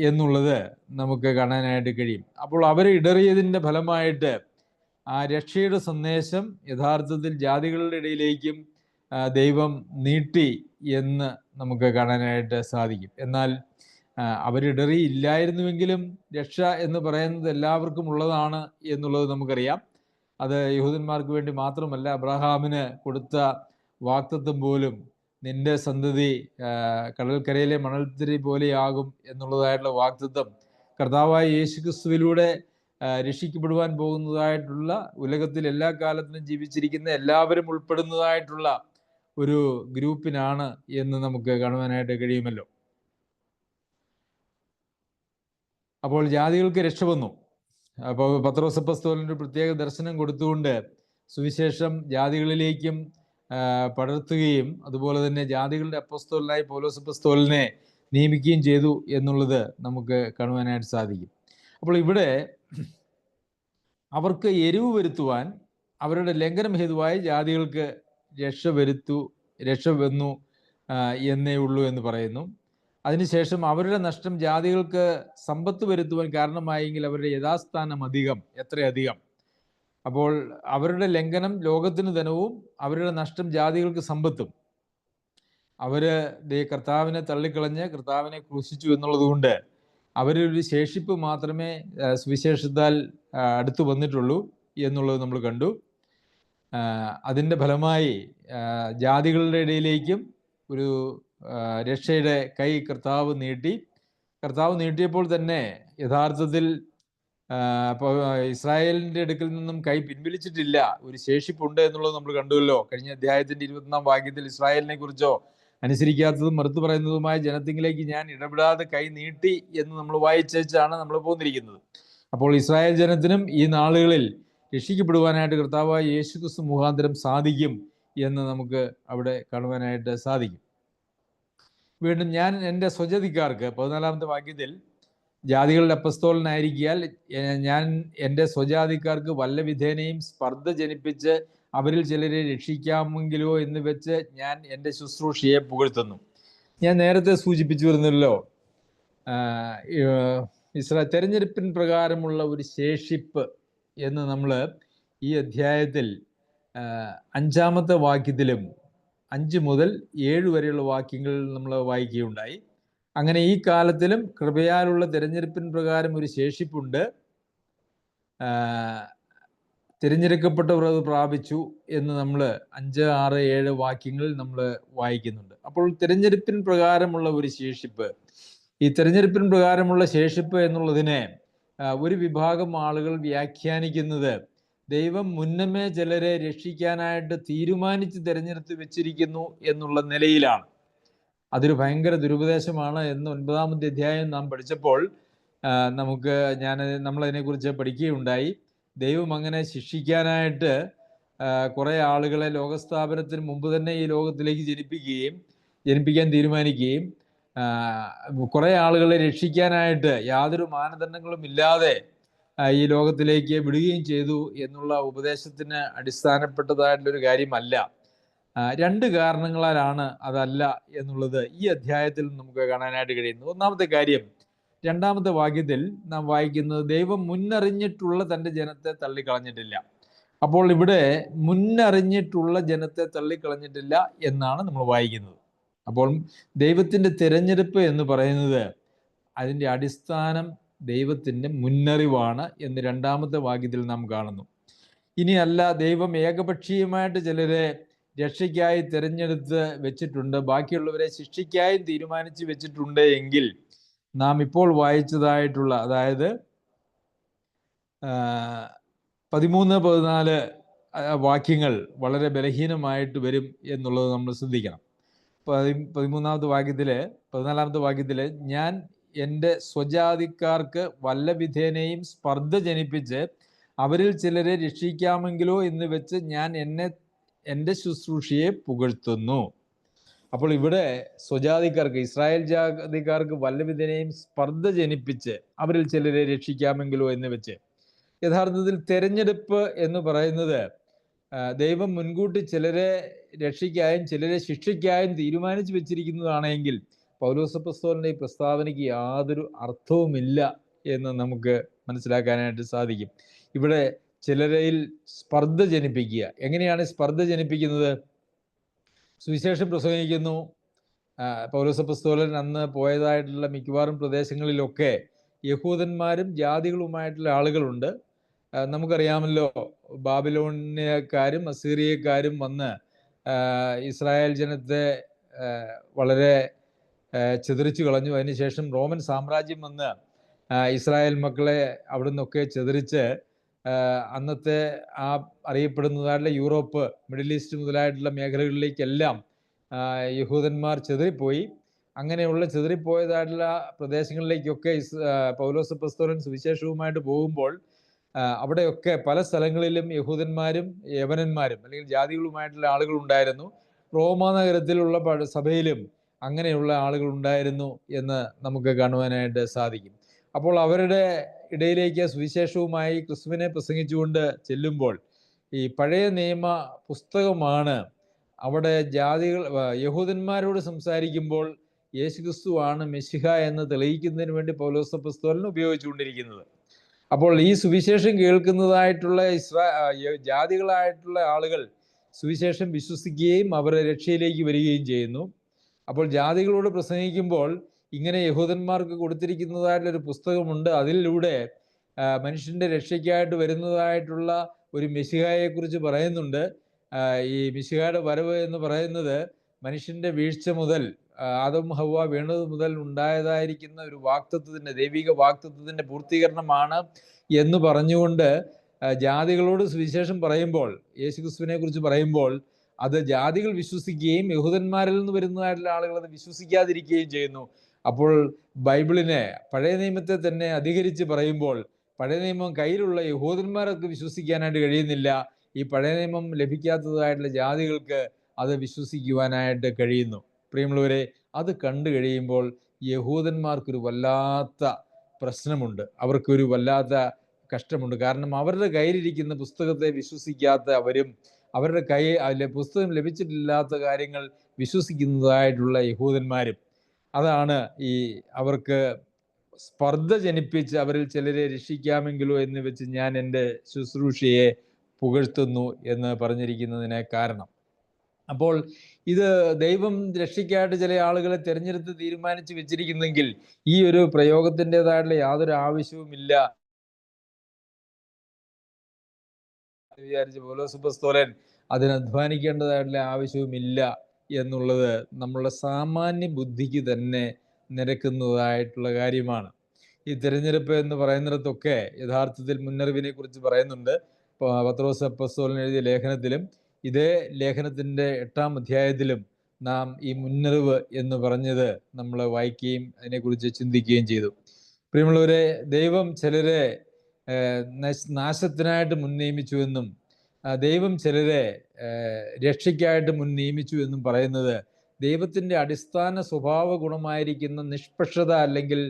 എന്നുള്ളത് നമുക്ക് കാണാനായിട്ട് കഴിയും. അപ്പോൾ അവർ ഇടറിയതിൻ്റെ ഫലമായിട്ട് ആ രക്ഷയുടെ സന്ദേശം യഥാർത്ഥത്തിൽ ജാതികളുടെ ഇടയിലേക്കും ദൈവം നീട്ടി എന്ന് നമുക്ക് കാണാനായിട്ട് സാധിക്കും. എന്നാൽ അവരിടറിയില്ലായിരുന്നുവെങ്കിലും രക്ഷ എന്ന് പറയുന്നത് എല്ലാവർക്കും ഉള്ളതാണ് എന്നുള്ളത് നമുക്കറിയാം. അത് യഹൂദന്മാർക്ക് വേണ്ടി മാത്രമല്ല, അബ്രഹാമിന് കൊടുത്ത വാഗ്ദത്തം പോലും നിന്റെ സന്തതി കടൽക്കരയിലെ മണൽത്തിരി പോലെയാകും എന്നുള്ളതായിട്ടുള്ള വാഗ്ദത്തം കർത്താവായ യേശുക്രിസ്തുവിലൂടെ രക്ഷിക്കപ്പെടുവാൻ പോകുന്നതായിട്ടുള്ള, ഉലകത്തിൽ എല്ലാ കാലത്തിലും ജീവിച്ചിരിക്കുന്ന എല്ലാവരും ഉൾപ്പെടുന്നതായിട്ടുള്ള ഒരു ഗ്രൂപ്പിനാണ് എന്ന് നമുക്ക് കാണുവാനായിട്ട് കഴിയുമല്ലോ. അപ്പോൾ ജാതികൾക്ക് രക്ഷ വന്നു. അപ്പോൾ പത്രോസ് അപ്പോസ്തലൻ പ്രത്യേക ദർശനം കൊടുത്തുകൊണ്ട് സുവിശേഷം ജാതികളിലേക്കും പടർത്തുകയും അതുപോലെ തന്നെ ജാതികളുടെ അപ്പോസ്തലനായി പൗലോസ് അപ്പോസ്തലനെ നിയമിക്കുകയും ചെയ്തു എന്നുള്ളത് നമുക്ക് കാണുവാനായിട്ട് സാധിക്കും. അപ്പോൾ ഇവിടെ അവർക്ക് എരിവ് വരുത്തുവാൻ, അവരുടെ ലംഘനം ഹേതുവായി ജാതികൾക്ക് രക്ഷ വന്നു എന്നേ ഉള്ളൂ എന്ന് പറയുന്നു. അതിനുശേഷം അവരുടെ നഷ്ടം ജാതികൾക്ക് സമ്പത്ത് വരുത്തുവാൻ കാരണമായെങ്കിൽ അവരുടെ യഥാസ്ഥാനം എത്രയധികം. അപ്പോൾ അവരുടെ ലംഘനം ലോകത്തിന് ധനവും, അവരുടെ നഷ്ടം ജാതികൾക്ക് സമ്പത്തും. അവര് കർത്താവിനെ തള്ളിക്കളഞ്ഞ് കർത്താവിനെ ക്രൂശിച്ചു എന്നുള്ളത് കൊണ്ട് അവരൊരു ശേഷിപ്പ് മാത്രമേ സുവിശേഷത്താൽ അടുത്തു വന്നിട്ടുള്ളൂ എന്നുള്ളത് നമ്മൾ കണ്ടു. അതിൻ്റെ ഫലമായി ജാതികളുടെ ഇടയിലേക്കും ഒരു രക്ഷയുടെ കൈ കർത്താവ് നീട്ടിയപ്പോൾ തന്നെ യഥാർത്ഥത്തിൽ ഇസ്രായേലിൻ്റെ അടുക്കൽ നിന്നും കൈ പിൻവലിച്ചിട്ടില്ല, ഒരു ശേഷിപ്പുണ്ട് എന്നുള്ളത് നമ്മൾ കണ്ടുവല്ലോ. കഴിഞ്ഞ അധ്യായത്തിൻ്റെ 21-ാം വാക്യത്തിൽ ഇസ്രായേലിനെ കുറിച്ചോ അനുസരിക്കാത്തതും മറുത്തു പറയുന്നതുമായ ജനത്തിലേക്ക് ഞാൻ ഇടപെടാതെ കൈ നീട്ടി എന്ന് നമ്മൾ വായിച്ചാണ് നമ്മൾ പോന്നിരിക്കുന്നത്. അപ്പോൾ ഇസ്രായേൽ ജനത്തിനും ഈ നാളുകളിൽ രക്ഷിക്കപ്പെടുവാനായിട്ട് കർത്താവായ യേശുക്രിസ്തു മുഖാന്തരം സാധിക്കും എന്ന് നമുക്ക് അവിടെ കാണുവാനായിട്ട് സാധിക്കും. വീണ്ടും ഞാൻ എൻ്റെ സ്വജാതിക്കാർക്ക്, 14-ാമത്തെ വാക്യത്തിൽ, ജാതികളുടെ അപ്പസ്തോലനായിരിക്കാൽ ഞാൻ എൻ്റെ സ്വജാതിക്കാർക്ക് വല്ല വിധേനയും സ്പർദ്ധ ജനിപ്പിച്ച് അവരിൽ ചിലരെ രക്ഷിക്കാമെങ്കിലോ എന്ന് വെച്ച് ഞാൻ എൻ്റെ ശുശ്രൂഷയെ പുകഴ്ത്തുന്നു. ഞാൻ നേരത്തെ സൂചിപ്പിച്ചു വരുന്നല്ലോ, തെരഞ്ഞെടുപ്പിൻ പ്രകാരമുള്ള ഒരു ശേഷിപ്പ് എന്ന് നമ്മൾ ഈ അധ്യായത്തിൽ 5-ാമത്തെ വാക്യത്തിലും 5 മുതൽ 7 വരെയുള്ള വാക്യങ്ങൾ നമ്മൾ വായിക്കുകയുണ്ടായി. അങ്ങനെ ഈ കാലത്തിലും കൃപയാലുള്ള തിരഞ്ഞെടുപ്പിൻ പ്രകാരം ഒരു ശേഷിപ്പുണ്ട്, തിരഞ്ഞെടുക്കപ്പെട്ടവർ അത് പ്രാപിച്ചു എന്ന് നമ്മൾ 5, 6, 7 വാക്യങ്ങളിൽ നമ്മൾ വായിക്കുന്നുണ്ട്. അപ്പോൾ തിരഞ്ഞെടുപ്പിൻ പ്രകാരമുള്ള ഒരു ശേഷിപ്പ്, ഈ തിരഞ്ഞെടുപ്പിൻ പ്രകാരമുള്ള ശേഷിപ്പ് എന്നുള്ളതിനെ ഒരു വിഭാഗം ആളുകൾ വ്യാഖ്യാനിക്കുന്നത് ദൈവം മുന്നമേ ചിലരെ രക്ഷിക്കാനായിട്ട് തീരുമാനിച്ച് തിരഞ്ഞെടുത്ത് വെച്ചിരിക്കുന്നു എന്നുള്ള നിലയിലാണ്. അതൊരു ഭയങ്കര ദുരുപദേശമാണ് എന്ന് 9-ാമത്തെ അധ്യായം നാം പഠിച്ചപ്പോൾ നമ്മളതിനെക്കുറിച്ച് പഠിക്കുകയുണ്ടായി. ദൈവം അങ്ങനെ ശിക്ഷിക്കാനായിട്ട് കുറേ ആളുകളെ ലോകസ്ഥാപനത്തിന് മുമ്പ് തന്നെ ഈ ലോകത്തിലേക്ക് ജനിപ്പിക്കാൻ തീരുമാനിക്കുകയും കുറേ ആളുകളെ രക്ഷിക്കാനായിട്ട് യാതൊരു മാനദണ്ഡങ്ങളും ഇല്ലാതെ ഈ ലോകത്തിലേക്ക് വിടുകയും ചെയ്തു എന്നുള്ള ഉപദേശത്തിന് അടിസ്ഥാനപ്പെട്ടതായിട്ടുള്ളൊരു കാര്യമല്ല. 2 കാരണങ്ങളാലാണ് അതല്ല എന്നുള്ളത് ഈ അധ്യായത്തിൽ നമുക്ക് കാണാനായിട്ട് കഴിയുന്നു. ഒന്നാമത്തെ കാര്യം, 2-ാമത്തെ വാക്യത്തിൽ നാം വായിക്കുന്നത് ദൈവം മുന്നറിഞ്ഞിട്ടുള്ള തൻ്റെ ജനത്തെ തള്ളിക്കളഞ്ഞിട്ടില്ല. അപ്പോൾ ഇവിടെ മുന്നറിഞ്ഞിട്ടുള്ള ജനത്തെ തള്ളിക്കളഞ്ഞിട്ടില്ല എന്നാണ് നമ്മൾ വായിക്കുന്നത്. അപ്പോൾ ദൈവത്തിൻ്റെ തിരഞ്ഞെടുപ്പ് എന്ന് പറയുന്നത് അതിൻ്റെ അടിസ്ഥാനം ദൈവത്തിൻ്റെ മുന്നറിവാണ് എന്ന് രണ്ടാമത്തെ വാക്യത്തിൽ നാം കാണുന്നു. ഇനിയല്ല, ദൈവം ഏകപക്ഷീയമായിട്ട് ചിലരെ രക്ഷയ്ക്കായി തിരഞ്ഞെടുത്ത് വെച്ചിട്ടുണ്ട്, ബാക്കിയുള്ളവരെ ശിക്ഷയ്ക്കായി തീരുമാനിച്ച് വെച്ചിട്ടുണ്ട് എങ്കിൽ നാം ഇപ്പോൾ വായിച്ചതായിട്ടുള്ള, അതായത് 13-14 വാക്യങ്ങൾ വളരെ ബലഹീനമായിട്ട് വരും എന്നുള്ളത് നമ്മൾ ശ്രദ്ധിക്കണം. 14-ാമത്തെ വാക്യത്തില് ഞാൻ എൻ്റെ സ്വജാതിക്കാർക്ക് വല്ല വിധേനയും സ്പർദ്ധ ജനിപ്പിച്ച് അവരിൽ ചിലരെ രക്ഷിക്കാമെങ്കിലോ എന്ന് വെച്ച് ഞാൻ എൻ്റെ ശുശ്രൂഷയെ പുകഴ്ത്തുന്നു. അപ്പോൾ ഇവിടെ സ്വജാതിക്കാർക്ക്, ഇസ്രായേൽ ജാതിക്കാർക്ക് വല്ല വിധേനയും സ്പർദ്ധ ജനിപ്പിച്ച് അവരിൽ ചിലരെ രക്ഷിക്കാമെങ്കിലോ എന്ന് വെച്ച്, യഥാർത്ഥത്തിൽ തെരഞ്ഞെടുപ്പ് എന്ന് പറയുന്നത് ദൈവം മുൻകൂട്ടി ചിലരെ രക്ഷിക്കായും ചിലരെ ശിക്ഷയ്ക്കായും തീരുമാനിച്ചു വെച്ചിരിക്കുന്നതാണെങ്കിൽ പൗലോസ് അപ്പോസ്തലന്റെ ഈ പ്രസ്താവനയ്ക്ക് യാതൊരു അർത്ഥവുമില്ല എന്ന് നമുക്ക് മനസ്സിലാക്കാനായിട്ട് സാധിക്കും. ഇവിടെ ചിലരിൽ സ്പർദ്ധ ജനിപ്പിക്കുക. എങ്ങനെയാണ് സ്പർദ്ധ ജനിപ്പിക്കുന്നത്? സുവിശേഷം പ്രസംഗിക്കുന്നു. പൗലോസ് അപ്പോസ്തലൻ അന്ന് പോയതായിട്ടുള്ള മിക്കവാറും പ്രദേശങ്ങളിലൊക്കെ യഹൂദന്മാരും ജാതികളുമായിട്ടുള്ള ആളുകളുണ്ട്. നമുക്കറിയാമല്ലോ, ബാബിലോണിയക്കാരും അസീറിയക്കാരും വന്ന് ഇസ്രായേൽ ജനത്തെ വളരെ ചിതറിച്ചു കളഞ്ഞു. അതിനുശേഷം റോമൻ സാമ്രാജ്യം വന്ന് ഇസ്രായേൽ മക്കളെ അവിടെ നിന്നൊക്കെ ചിതറിച്ച് അന്നത്തെ ആ അറിയപ്പെടുന്നതായിട്ടുള്ള യൂറോപ്പ്, മിഡിൽ ഈസ്റ്റ് മുതലായിട്ടുള്ള മേഖലകളിലേക്കെല്ലാം യഹൂദന്മാർ ചിതറിപ്പോയി. അങ്ങനെയുള്ള ചിതറിപ്പോയതായിട്ടുള്ള പ്രദേശങ്ങളിലേക്കൊക്കെ പൗലോസ് അപ്പോസ്തലൻ സുവിശേഷവുമായിട്ട് പോകുമ്പോൾ അവിടെയൊക്കെ പല സ്ഥലങ്ങളിലും യഹൂദന്മാരും യവനന്മാരും അല്ലെങ്കിൽ ജാതികളുമായിട്ടുള്ള ആളുകൾ ഉണ്ടായിരുന്നു. റോമാ നഗരത്തിലുള്ള സഭയിലും അങ്ങനെയുള്ള ആളുകൾ ഉണ്ടായിരുന്നു എന്ന് നമുക്ക് കാണുവാനായിട്ട് സാധിക്കും. അപ്പോൾ അവരുടെ ഇടയിലേക്ക് സുവിശേഷവുമായി ക്രിസ്തുവിനെ പ്രസംഗിച്ചുകൊണ്ട് ചെല്ലുമ്പോൾ ഈ പഴയ നിയമ പുസ്തകമാണ് അവിടെ യഹൂദന്മാരോട് സംസാരിക്കുമ്പോൾ യേശുക്രിസ്തുവാണ് മെശിഹ എന്ന് തെളിയിക്കുന്നതിന് വേണ്ടി പൗലോസ് അപ്പോസ്തലൻ ഉപയോഗിച്ചുകൊണ്ടിരിക്കുന്നത്. അപ്പോൾ ഈ സുവിശേഷം കേൾക്കുന്നതായിട്ടുള്ള ജാതികളായിട്ടുള്ള ആളുകൾ സുവിശേഷം വിശ്വസിക്കുകയും അവരുടെ രക്ഷയിലേക്ക് വരികയും ചെയ്യുന്നു. അപ്പോൾ ജാതികളോട് പ്രസംഗിക്കുമ്പോൾ ഇങ്ങനെ യഹൂദന്മാർക്ക് കൊടുത്തിരിക്കുന്നതായിട്ടുള്ളൊരു പുസ്തകമുണ്ട്. അതിലൂടെ മനുഷ്യന്റെ രക്ഷയ്ക്കായിട്ട് വരുന്നതായിട്ടുള്ള ഒരു മെശിഹായെക്കുറിച്ച് പറയുന്നുണ്ട്. ഈ മെശിഹായുടെ വരവ് എന്ന് പറയുന്നത് മനുഷ്യന്റെ വീഴ്ച മുതൽ, ആദം ഹവ്വ വീണത് മുതൽ ഉണ്ടായതായിരിക്കുന്ന ഒരു വാക്തത്വത്തിന്റെ, ദൈവിക വാക്തത്വത്തിന്റെ പൂർത്തീകരണമാണ് എന്ന് പറഞ്ഞുകൊണ്ട് ജാതികളോട് സുവിശേഷം പറയുമ്പോൾ, യേശുക്രിസ്തുവിനെ കുറിച്ച് പറയുമ്പോൾ അത് ജാതികൾ വിശ്വസിക്കുകയും യഹൂദന്മാരിൽ നിന്ന് വരുന്നതായിട്ടുള്ള ആളുകൾ അത് വിശ്വസിക്കാതിരിക്കുകയും ചെയ്യുന്നു. അപ്പോൾ ബൈബിളിനെ, പഴയ നിയമത്തെ തന്നെ അധികരിച്ച് പറയുമ്പോൾ പഴയ നിയമം കയ്യിലുള്ള യഹൂദന്മാരൊക്കെ വിശ്വസിക്കാനായിട്ട് കഴിയുന്നില്ല. ഈ പഴയ നിയമം ലഭിക്കാത്തതായിട്ടുള്ള ജാതികൾക്ക് അത് വിശ്വസിക്കുവാനായിട്ട് കഴിയുന്നു. പ്രിയമുള്ളവരെ, അത് കണ്ടു കഴിയുമ്പോൾ യഹൂദന്മാർക്കൊരു വല്ലാത്ത പ്രശ്നമുണ്ട്, അവർക്കൊരു വല്ലാത്ത കഷ്ടമുണ്ട്. കാരണം അവരുടെ കയ്യിലിരിക്കുന്ന പുസ്തകത്തെ വിശ്വസിക്കാത്ത അവരും, അവരുടെ പുസ്തകം ലഭിച്ചിട്ടില്ലാത്ത കാര്യങ്ങൾ വിശ്വസിക്കുന്നതായിട്ടുള്ള യഹൂദന്മാരും, അതാണ് ഈ അവർക്ക് സ്പർദ്ധ ജനിപ്പിച്ച് അവരിൽ ചിലരെ രക്ഷിക്കാമെങ്കിലോ എന്ന് വെച്ച് ഞാൻ എൻ്റെ ശുശ്രൂഷയെ പുകഴ്ത്തുന്നു എന്ന് പറഞ്ഞിരിക്കുന്നതിന് കാരണം. അപ്പോൾ ഇത് ദൈവം രക്ഷയ്ക്കായിട്ട് ചില ആളുകളെ തിരഞ്ഞെടുത്ത് തീരുമാനിച്ച് വെച്ചിരിക്കുന്നെങ്കിൽ ഈ ഒരു പ്രയോഗത്തിൻ്റെതായിട്ടുള്ള യാതൊരു ആവശ്യവുമില്ല വിചാരിച്ച് പൗലോസ് അപ്പോസ്തലൻ അതിന് അധ്വാനിക്കേണ്ടതായിട്ടുള്ള ആവശ്യവുമില്ല എന്നുള്ളത് നമ്മളുടെ സാമാന്യ ബുദ്ധിക്ക് തന്നെ നിരക്കുന്നതായിട്ടുള്ള കാര്യമാണ്. ഈ തിരഞ്ഞെടുപ്പ് എന്ന് പറയുന്നിടത്തൊക്കെ യഥാർത്ഥത്തിൽ മുന്നറിവിനെ കുറിച്ച് പറയുന്നുണ്ട്. പത്രോസ് അപ്പോസ്തലൻ എഴുതിയ ലേഖനത്തിലും ഇതേ ലേഖനത്തിൻ്റെ 8-ാം അധ്യായത്തിലും നാം ഈ മുന്നറിവ് എന്ന് പറഞ്ഞത് നമ്മൾ വായിക്കുകയും അതിനെക്കുറിച്ച് ചിന്തിക്കുകയും ചെയ്തു. പ്രിയമുള്ളവരെ, ദൈവം ചിലരെ നാശത്തിനായിട്ട് മുൻ നിയമിച്ചുവെന്നും ദൈവം ചിലരെ രക്ഷയ്ക്കായിട്ട് മുൻ നിയമിച്ചു എന്നും പറയുന്നത് ദൈവത്തിൻ്റെ അടിസ്ഥാന സ്വഭാവ ഗുണമായിരിക്കുന്ന നിഷ്പക്ഷത അല്ലെങ്കിൽ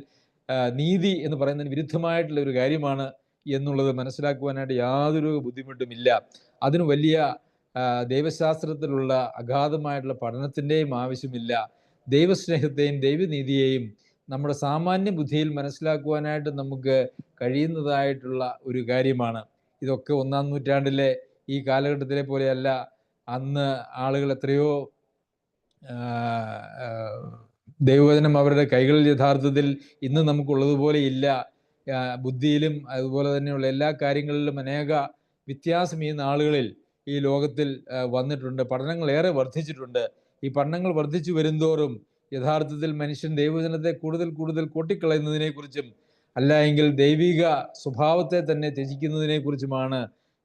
നീതി എന്ന് പറയുന്നതിന് വിരുദ്ധമായിട്ടുള്ള ഒരു കാര്യമാണ് എന്നുള്ളത് മനസ്സിലാക്കുവാനായിട്ട് യാതൊരു ബുദ്ധിമുട്ടുമില്ല. അതിന് വലിയ ദൈവശാസ്ത്രത്തിലുള്ള അഗാധമായിട്ടുള്ള പഠനത്തിൻ്റെയും ആവശ്യമില്ല. ദൈവസ്നേഹത്തെയും ദൈവനീതിയെയും നമ്മുടെ സാമാന്യ ബുദ്ധിയിൽ മനസ്സിലാക്കുവാനായിട്ട് നമുക്ക് കഴിയുന്നതായിട്ടുള്ള ഒരു കാര്യമാണ്. ഇതൊക്കെ 1-ാം നൂറ്റാണ്ടിലെ ഈ കാലഘട്ടത്തിലെ പോലെയല്ല. അന്ന് ആളുകൾ എത്രയോ ദൈവവചനം അവരുടെ കൈകളിൽ യഥാർത്ഥത്തിൽ ഇന്ന് നമുക്കുള്ളതുപോലെ ഇല്ല. ബുദ്ധിയിലും അതുപോലെ തന്നെയുള്ള എല്ലാ കാര്യങ്ങളിലും അനേക വ്യത്യാസം ഈ നാളുകളിൽ ഈ ലോകത്തിൽ വന്നിട്ടുണ്ട്. പഠനങ്ങൾ ഏറെ വർദ്ധിച്ചിട്ടുണ്ട്. ഈ പഠനങ്ങൾ വർദ്ധിച്ചു വരുന്തോറും യഥാർത്ഥത്തിൽ മനുഷ്യൻ ദൈവജനത്തെ കൂടുതൽ കൂടുതൽ കൂട്ടിക്കളയുന്നതിനെക്കുറിച്ചും അല്ല എങ്കിൽ ദൈവിക സ്വഭാവത്തെ തന്നെ ത്യജിക്കുന്നതിനെ കുറിച്ചുമാണ്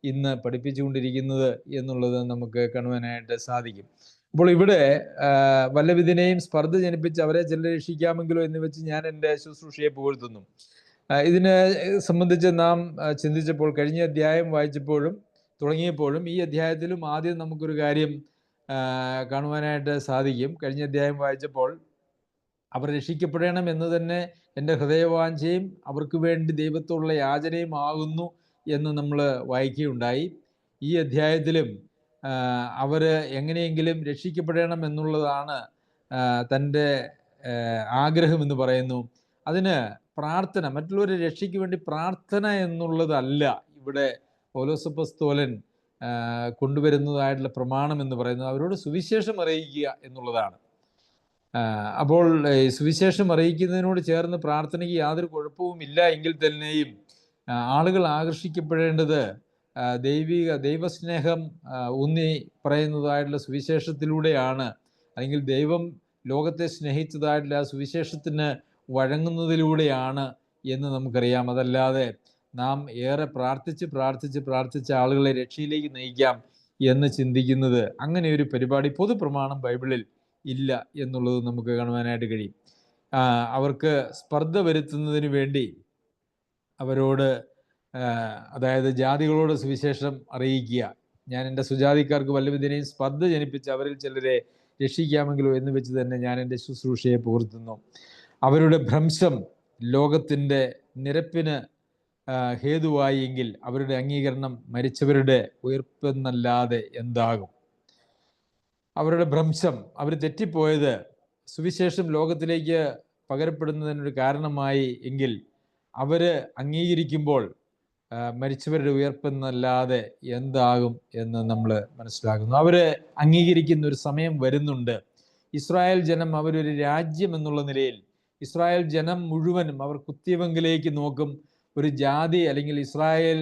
ഇന്ന് പഠിപ്പിച്ചുകൊണ്ടിരിക്കുന്നത് എന്നുള്ളത് നമുക്ക് കാണുവാനായിട്ട് സാധിക്കും. അപ്പോൾ ഇവിടെ വല്ലവിധനെയും സ്പർദ്ധ ജനിപ്പിച്ച് അവരെ ചിലരെ രക്ഷിക്കാമെങ്കിലോ എന്ന് വെച്ച് ഞാൻ എൻ്റെ ശുശ്രൂഷയെ പുകഴ്ത്തുന്നു. ഇതിനെ സംബന്ധിച്ച് നാം ചിന്തിച്ചപ്പോൾ, കഴിഞ്ഞ അധ്യായം വായിച്ചപ്പോഴും തുടങ്ങിയപ്പോഴും ഈ അധ്യായത്തിലും ആദ്യം നമുക്കൊരു കാര്യം കാണുവാനായിട്ട് സാധിക്കും. കഴിഞ്ഞ അധ്യായം വായിച്ചപ്പോൾ അവർ രക്ഷിക്കപ്പെടണം എന്ന് തന്നെ എൻ്റെ ഹൃദയവാഞ്ചയും അവർക്ക് വേണ്ടി ദൈവത്തോടുള്ള യാചനയും ആകുന്നു എന്ന് നമ്മൾ വായിക്കുകയുണ്ടായി. ഈ അധ്യായത്തിലും അവർ എങ്ങനെയെങ്കിലും രക്ഷിക്കപ്പെടണം എന്നുള്ളതാണ് തൻ്റെ ആഗ്രഹം എന്ന് പറയുന്നു. അതിന് പ്രാർത്ഥന, മറ്റുള്ളവരെ രക്ഷയ്ക്ക് വേണ്ടി പ്രാർത്ഥന എന്നുള്ളതല്ല ഇവിടെ പൗലോസ് അപ്പോസ്തലൻ കൊണ്ടുവരുന്നതായിട്ടുള്ള പ്രമാണം എന്ന് പറയുന്നത് അവരോട് സുവിശേഷം അറിയിക്കുക എന്നുള്ളതാണ്. അപ്പോൾ സുവിശേഷം അറിയിക്കുന്നതിനോട് ചേർന്ന് പ്രാർത്ഥനയ്ക്ക് യാതൊരു കുഴപ്പവുമില്ല എങ്കിൽ തന്നെയും ആളുകൾ ആകർഷിക്കപ്പെടേണ്ടത് ദൈവസ്നേഹം ഊന്നി പറയുന്നതായിട്ടുള്ള സുവിശേഷത്തിലൂടെയാണ്, അല്ലെങ്കിൽ ദൈവം ലോകത്തെ സ്നേഹിച്ചതായിട്ടുള്ള ആ സുവിശേഷത്തിന് വഴങ്ങുന്നതിലൂടെയാണ് എന്ന് നമുക്കറിയാം. അതല്ലാതെ നാം ഏറെ പ്രാർത്ഥിച്ച് ആളുകളെ രക്ഷയിലേക്ക് നയിക്കാം എന്ന് ചിന്തിക്കുന്നത്, അങ്ങനെ ഒരു പരിപാടി പൊതുപ്രമാണം ബൈബിളിൽ ഇല്ല എന്നുള്ളത് നമുക്ക് കാണുവാനായിട്ട് കഴിയും. അവർക്ക് സ്പർദ്ധ വരുത്തുന്നതിന് വേണ്ടി അവരോട്, അതായത് ജാതികളോട് സുവിശേഷം അറിയിക്കുക, ഞാൻ എൻ്റെ സുജാതിക്കാർക്ക് വല്ലവിധനെയും സ്പർദ്ധ ജനിപ്പിച്ച് അവരിൽ ചിലരെ രക്ഷിക്കാമെങ്കിലോ എന്ന് വെച്ച് തന്നെ ഞാൻ എൻ്റെ ശുശ്രൂഷയെ പുകഴ്ത്തുന്നു. അവരുടെ ഭ്രംശം ലോകത്തിൻ്റെ നിരപ്പിന് ഹേതുവായി എങ്കിൽ അവരുടെ അംഗീകരണം മരിച്ചവരുടെ ഉയർപ്പെന്നല്ലാതെ എന്താകും? അവരുടെ ഭ്രംശം, അവർ തെറ്റിപ്പോയത് സുവിശേഷം ലോകത്തിലേക്ക് പകരപ്പെടുന്നതിനൊരു കാരണമായി എങ്കിൽ അവർ അംഗീകരിക്കുമ്പോൾ മരിച്ചവരുടെ ഉയർപ്പെന്നല്ലാതെ എന്താകും എന്ന് നമ്മൾ മനസ്സിലാക്കുന്നു. അവർ അംഗീകരിക്കുന്ന ഒരു സമയം വരുന്നുണ്ട്. ഇസ്രായേൽ ജനം അവരൊരു രാജ്യം എന്നുള്ള നിലയിൽ, ഇസ്രായേൽ ജനം മുഴുവനും അവർ കുത്തിയവങ്കിലേക്ക് നോക്കും. ഒരു ജാതി അല്ലെങ്കിൽ ഇസ്രായേൽ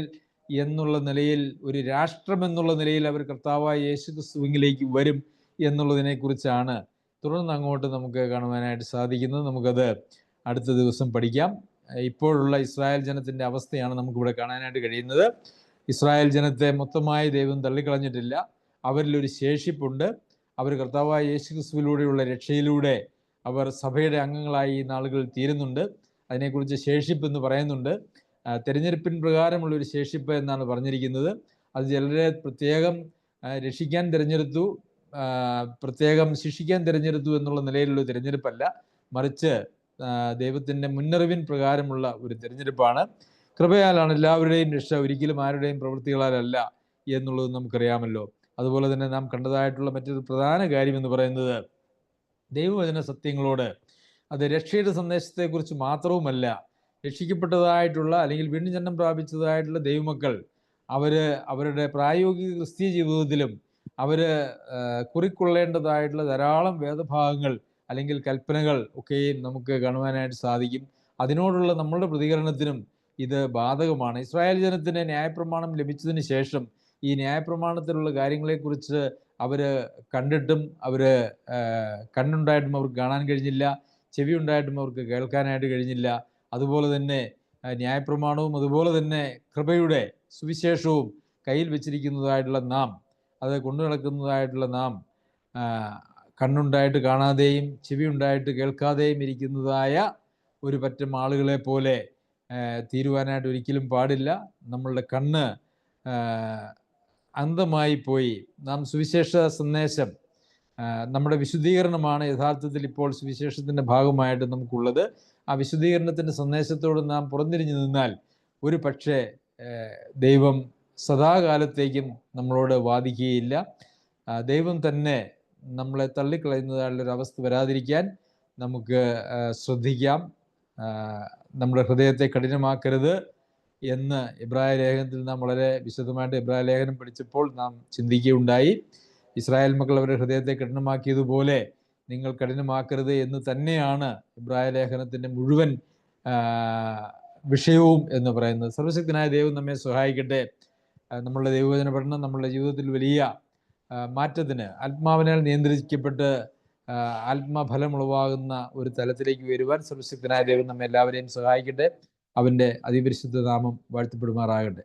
എന്നുള്ള നിലയിൽ, ഒരു രാഷ്ട്രം എന്നുള്ള നിലയിൽ അവർ കർത്താവായ യേശുക്രിസ്തുവിലേക്ക് വരും എന്നുള്ളതിനെ കുറിച്ചാണ് തുടർന്ന് അങ്ങോട്ട് നമുക്ക് കാണുവാനായിട്ട് സാധിക്കുന്നത്. നമുക്കത് അടുത്ത ദിവസം പഠിക്കാം. ഇപ്പോഴുള്ള ഇസ്രായേൽ ജനത്തിൻ്റെ അവസ്ഥയാണ് നമുക്കിവിടെ കാണാനായിട്ട് കഴിയുന്നത്. ഇസ്രായേൽ ജനത്തെ മൊത്തമായി ദൈവം തള്ളിക്കളഞ്ഞിട്ടില്ല. അവരിലൊരു ശേഷിപ്പുണ്ട്. അവർ കർത്താവായ യേശുക്രിസ്തുവിലൂടെയുള്ള രക്ഷയിലൂടെ അവർ സഭയുടെ അംഗങ്ങളായി ഈ നാളുകളിൽ തീരുന്നുണ്ട്. അതിനെക്കുറിച്ച് ശേഷിപ്പ് എന്ന് പറയുന്നുണ്ട്. തെരഞ്ഞെടുപ്പിൻ പ്രകാരമുള്ളൊരു ശേഷിപ്പ് എന്നാണ് പറഞ്ഞിരിക്കുന്നത്. അത് ചിലരെ പ്രത്യേകം രക്ഷിക്കാൻ തിരഞ്ഞെടുത്തു, പ്രത്യേകം ശിക്ഷിക്കാൻ തിരഞ്ഞെടുത്തു എന്നുള്ള നിലയിലുള്ള തിരഞ്ഞെടുപ്പല്ല, മറിച്ച് ദൈവത്തിൻ്റെ മുന്നറിവിൻ പ്രകാരമുള്ള ഒരു തിരഞ്ഞെടുപ്പാണ്. കൃപയാലാണ് എല്ലാവരുടെയും രക്ഷ, ഒരിക്കലും ആരുടെയും പ്രവൃത്തികളാലല്ല എന്നുള്ളത് നമുക്കറിയാമല്ലോ. അതുപോലെ തന്നെ നാം കണ്ടതായിട്ടുള്ള മറ്റൊരു പ്രധാന കാര്യം എന്ന് പറയുന്നത്, ദൈവവചന സത്യങ്ങളോട്, അത് രക്ഷയുടെ സന്ദേശത്തെക്കുറിച്ച് മാത്രവുമല്ല, രക്ഷിക്കപ്പെട്ടതായിട്ടുള്ള അല്ലെങ്കിൽ വീണ്ടും ജന്മം പ്രാപിച്ചതായിട്ടുള്ള ദൈവമക്കൾ അവരുടെ പ്രായോഗിക ക്രിസ്തീയ ജീവിതത്തിലും അവർ കുറിക്കൊള്ളേണ്ടതായിട്ടുള്ള ധാരാളം വേദഭാഗങ്ങൾ അല്ലെങ്കിൽ കൽപ്പനകൾ ഒക്കെയും നമുക്ക് കാണുവാനായിട്ട് സാധിക്കും. അതിനോടുള്ള നമ്മളുടെ പ്രതികരണത്തിനും ഇത് ബാധകമാണ്. ഇസ്രായേൽ ജനത്തിന് ന്യായപ്രമാണം ലഭിച്ചതിന് ശേഷം ഈ ന്യായപ്രമാണത്തിലുള്ള കാര്യങ്ങളെക്കുറിച്ച് അവർ കണ്ടിട്ടും കണ്ണുണ്ടായിട്ടും അവർക്ക് കാണാൻ കഴിഞ്ഞില്ല, ചെവി ഉണ്ടായിട്ടും അവർക്ക് കേൾക്കാനായിട്ട് കഴിഞ്ഞില്ല. അതുപോലെ തന്നെ ന്യായപ്രമാണവും അതുപോലെ തന്നെ കൃപയുടെ സുവിശേഷവും കയ്യിൽ വെച്ചിരിക്കുന്നതായിട്ടുള്ള നാം, അത് കൊണ്ടു നടക്കുന്നതായിട്ടുള്ള നാം, കണ്ണുണ്ടായിട്ട് കാണാതെയും ചെവി ഉണ്ടായിട്ട് കേൾക്കാതെയും ഇരിക്കുന്നതായ ഒരു പറ്റം ആളുകളെ പോലെ തീരുവാനായിട്ട് ഒരിക്കലും പാടില്ല. നമ്മളുടെ കണ്ണ് അന്ധമായി പോയി. നാം സുവിശേഷ സന്ദേശം, നമ്മുടെ വിശുദ്ധീകരണമാണ് യഥാർത്ഥത്തിൽ ഇപ്പോൾ സുവിശേഷത്തിൻ്റെ ഭാഗമായിട്ട് നമുക്കുള്ളത്. ആ വിശുദ്ധീകരണത്തിൻ്റെ സന്ദേശത്തോട് നാം പുറംതിരിഞ്ഞു നിന്നാൽ ഒരു പക്ഷേ ദൈവം സദാകാലത്തേക്കും നമ്മളോട് വാദിക്കുകയില്ല. ദൈവം തന്നെ നമ്മളെ തള്ളിക്കളയുന്നതായുള്ളൊരവസ്ഥ വരാതിരിക്കാൻ നമുക്ക് ശ്രദ്ധിക്കാം. നമ്മുടെ ഹൃദയത്തെ കഠിനമാക്കരുത് എന്ന് എബ്രായ ലേഖനത്തിൽ നാം വളരെ വിശദമായിട്ട് എബ്രായ ലേഖനം പഠിച്ചപ്പോൾ നാം ചിന്തിക്കുകയുണ്ടായി. ഇസ്രായേൽ മക്കൾ അവരുടെ ഹൃദയത്തെ കഠിനമാക്കിയതുപോലെ നിങ്ങൾ കഠിനമാക്കരുത് എന്ന് തന്നെയാണ് എബ്രായ ലേഖനത്തിൻ്റെ മുഴുവൻ വിഷയവും എന്ന് പറയുന്നത്. സർവശക്തനായ ദൈവം നമ്മെ സഹായിക്കട്ടെ. നമ്മളുടെ ദൈവവചന പഠനം നമ്മളുടെ ജീവിതത്തിൽ വലിയ മാറ്റത്തിന്, ആത്മാവിനാൽ നിയന്ത്രിക്കപ്പെട്ട് ആത്മഫലം ഉളവാകുന്ന ഒരു തലത്തിലേക്ക് വരുവാൻ സർവശക്തനായ ദൈവം നമ്മെ എല്ലാവരെയും സഹായിക്കട്ടെ. അവൻ്റെ അതിപരിശുദ്ധ നാമം വാഴ്ത്തപ്പെടുമാറാകട്ടെ.